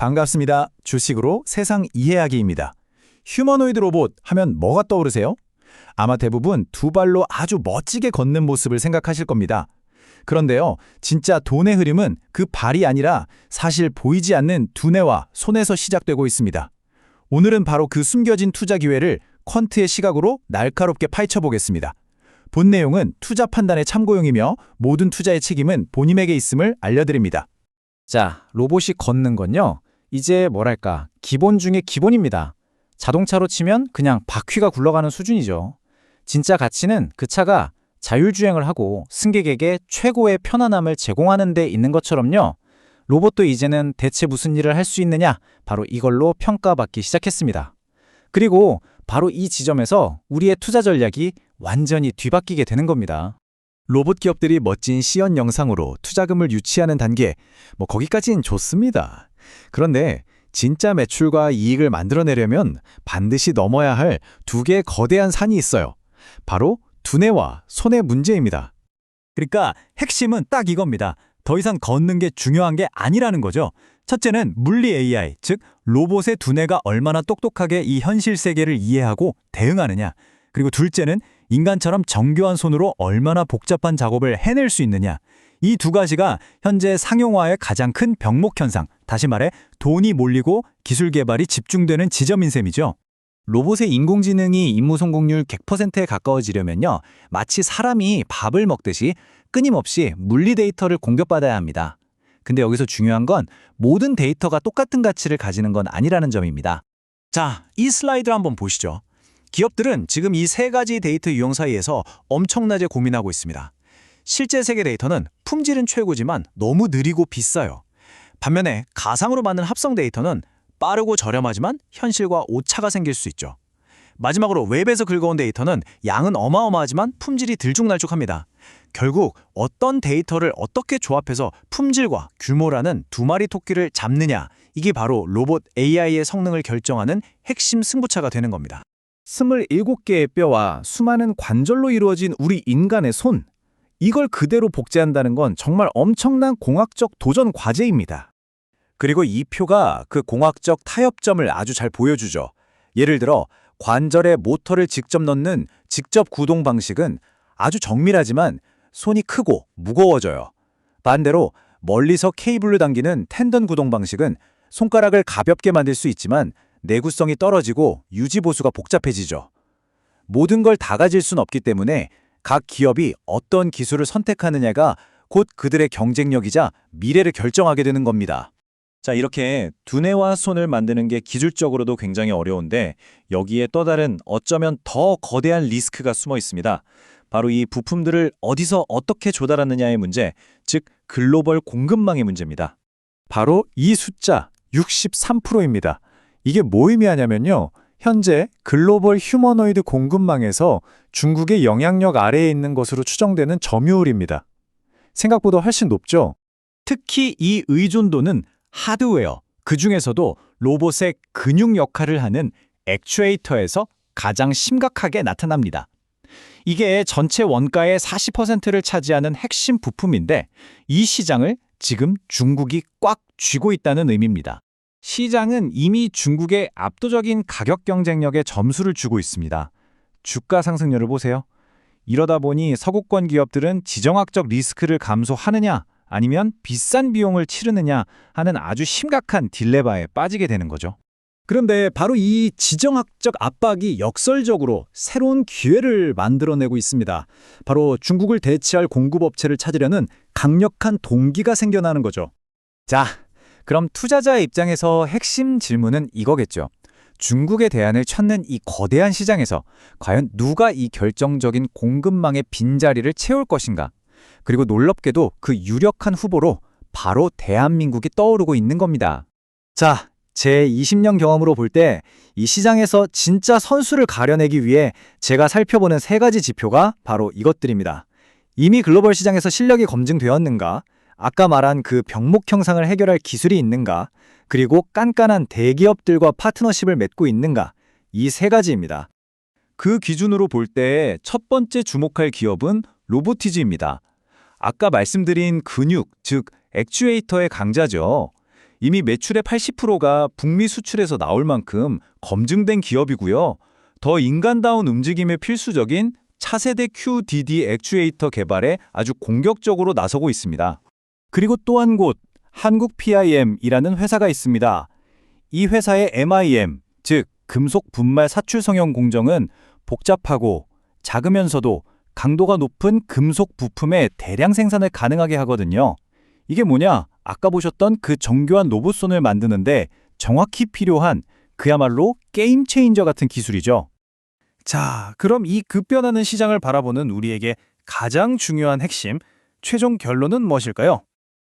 반갑습니다. 주식으로 세상 이해하기입니다. 휴머노이드 로봇 하면 뭐가 떠오르세요? 아마 대부분 두 발로 아주 멋지게 걷는 모습을 생각하실 겁니다. 그런데요, 진짜 돈의 흐름은 그 발이 아니라 사실 보이지 않는 두뇌와 손에서 시작되고 있습니다. 오늘은 바로 그 숨겨진 투자 기회를 퀀트의 시각으로 날카롭게 파헤쳐보겠습니다. 본 내용은 투자 판단의 참고용이며 모든 투자의 책임은 본인에게 있음을 알려드립니다. 자, 로봇이 걷는 건요, 이제 뭐랄까, 기본 중에 기본입니다. 자동차로 치면 그냥 바퀴가 굴러가는 수준이죠. 진짜 가치는 그 차가 자율주행을 하고 승객에게 최고의 편안함을 제공하는 데 있는 것처럼요. 로봇도 이제는 대체 무슨 일을 할 수 있느냐, 바로 이걸로 평가받기 시작했습니다. 그리고 바로 이 지점에서 우리의 투자 전략이 완전히 뒤바뀌게 되는 겁니다. 로봇 기업들이 멋진 시연 영상으로 투자금을 유치하는 단계, 거기까진 좋습니다. 그런데 진짜 매출과 이익을 만들어내려면 반드시 넘어야 할 두 개의 거대한 산이 있어요. 바로 두뇌와 손의 문제입니다. 그러니까 핵심은 딱 이겁니다. 더 이상 걷는 게 중요한 게 아니라는 거죠. 첫째는 물리 AI, 즉 로봇의 두뇌가 얼마나 똑똑하게 이 현실 세계를 이해하고 대응하느냐. 그리고 둘째는 인간처럼 정교한 손으로 얼마나 복잡한 작업을 해낼 수 있느냐. 이 두 가지가 현재 상용화의 가장 큰 병목 현상, 다시 말해 돈이 몰리고 기술 개발이 집중되는 지점인 셈이죠. 로봇의 인공지능이 임무 성공률 100%에 가까워지려면요, 마치 사람이 밥을 먹듯이 끊임없이 물리 데이터를 공급받아야 합니다. 근데 여기서 중요한 건 모든 데이터가 똑같은 가치를 가지는 건 아니라는 점입니다. 자, 이 슬라이드를 한번 보시죠. 기업들은 지금 이 세 가지 데이터 유형 사이에서 엄청나게 고민하고 있습니다. 실제 세계 데이터는 품질은 최고지만 너무 느리고 비싸요. 반면에 가상으로 만든 합성 데이터는 빠르고 저렴하지만 현실과 오차가 생길 수 있죠. 마지막으로 웹에서 긁어온 데이터는 양은 어마어마하지만 품질이 들쭉날쭉합니다. 결국 어떤 데이터를 어떻게 조합해서 품질과 규모라는 두 마리 토끼를 잡느냐, 이게 바로 로봇 AI의 성능을 결정하는 핵심 승부차가 되는 겁니다. 27개의 뼈와 수많은 관절로 이루어진 우리 인간의 손, 이걸 그대로 복제한다는 건 정말 엄청난 공학적 도전 과제입니다. 그리고 이 표가 그 공학적 타협점을 아주 잘 보여주죠. 예를 들어 관절에 모터를 직접 넣는 직접 구동 방식은 아주 정밀하지만 손이 크고 무거워져요. 반대로 멀리서 케이블로 당기는 텐던 구동 방식은 손가락을 가볍게 만들 수 있지만 내구성이 떨어지고 유지 보수가 복잡해지죠. 모든 걸 다 가질 순 없기 때문에 각 기업이 어떤 기술을 선택하느냐가 곧 그들의 경쟁력이자 미래를 결정하게 되는 겁니다. 자, 이렇게 두뇌와 손을 만드는 게 기술적으로도 굉장히 어려운데 여기에 또 다른 어쩌면 더 거대한 리스크가 숨어 있습니다. 바로 이 부품들을 어디서 어떻게 조달하느냐의 문제, 즉 글로벌 공급망의 문제입니다. 바로 이 숫자 63%입니다. 이게 뭐 의미하냐면요, 현재 글로벌 휴머노이드 공급망에서 중국의 영향력 아래에 있는 것으로 추정되는 점유율입니다. 생각보다 훨씬 높죠? 특히 이 의존도는 하드웨어, 그중에서도 로봇의 근육 역할을 하는 액추에이터에서 가장 심각하게 나타납니다. 이게 전체 원가의 40%를 차지하는 핵심 부품인데 이 시장을 지금 중국이 꽉 쥐고 있다는 의미입니다. 시장은 이미 중국의 압도적인 가격 경쟁력에 점수를 주고 있습니다. 주가 상승률을 보세요. 이러다 보니 서구권 기업들은 지정학적 리스크를 감소하느냐 아니면 비싼 비용을 치르느냐 하는 아주 심각한 딜레마에 빠지게 되는 거죠. 그런데 바로 이 지정학적 압박이 역설적으로 새로운 기회를 만들어내고 있습니다. 바로 중국을 대체할 공급업체를 찾으려는 강력한 동기가 생겨나는 거죠. 자, 그럼 투자자의 입장에서 핵심 질문은 이거겠죠. 중국의 대안을 찾는 이 거대한 시장에서 과연 누가 이 결정적인 공급망의 빈자리를 채울 것인가? 그리고 놀랍게도 그 유력한 후보로 바로 대한민국이 떠오르고 있는 겁니다. 자, 제 20년 경험으로 볼 때 이 시장에서 진짜 선수를 가려내기 위해 제가 살펴보는 세 가지 지표가 바로 이것들입니다. 이미 글로벌 시장에서 실력이 검증되었는가? 아까 말한 그 병목 형상을 해결할 기술이 있는가? 그리고 깐깐한 대기업들과 파트너십을 맺고 있는가? 이 세 가지입니다. 그 기준으로 볼 때 첫 번째 주목할 기업은 로보티즈입니다. 아까 말씀드린 근육, 즉 액추에이터의 강자죠. 이미 매출의 80%가 북미 수출에서 나올 만큼 검증된 기업이고요. 더 인간다운 움직임에 필수적인 차세대 QDD 액추에이터 개발에 아주 공격적으로 나서고 있습니다. 그리고 또 한 곳, 한국 PIM이라는 회사가 있습니다. 이 회사의 MIM, 즉 금속 분말 사출성형 공정은 복잡하고 작으면서도 강도가 높은 금속 부품의 대량 생산을 가능하게 하거든요. 이게 뭐냐? 아까 보셨던 그 정교한 로봇손을 만드는데 정확히 필요한 그야말로 게임 체인저 같은 기술이죠. 자, 그럼 이 급변하는 시장을 바라보는 우리에게 가장 중요한 핵심, 최종 결론은 무엇일까요?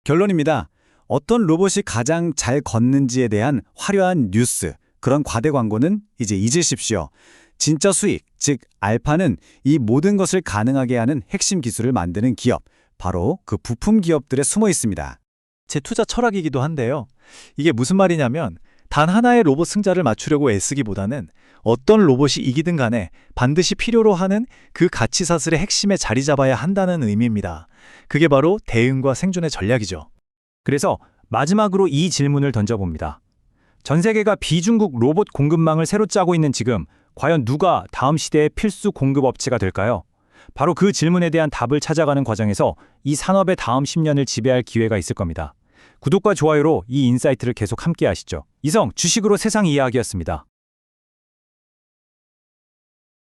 결론입니다. 어떤 로봇이 가장 잘 걷는지에 대한 화려한 뉴스, 그런 과대 광고는 이제 잊으십시오. 진짜 수익, 즉 알파는 이 모든 것을 가능하게 하는 핵심 기술을 만드는 기업, 바로 그 부품 기업들에 숨어 있습니다. 제 투자 철학이기도 한데요. 이게 무슨 말이냐면 단 하나의 로봇 승자를 맞추려고 애쓰기보다는 어떤 로봇이 이기든 간에 반드시 필요로 하는 그 가치사슬의 핵심에 자리 잡아야 한다는 의미입니다. 그게 바로 대응과 생존의 전략이죠. 그래서 마지막으로 이 질문을 던져봅니다. 전 세계가 비중국 로봇 공급망을 새로 짜고 있는 지금 과연 누가 다음 시대의 필수 공급 업체가 될까요? 바로 그 질문에 대한 답을 찾아가는 과정에서 이 산업의 다음 10년을 지배할 기회가 있을 겁니다. 구독과 좋아요로 이 인사이트를 계속 함께 하시죠. 이성, 주식으로 세상 이야기였습니다.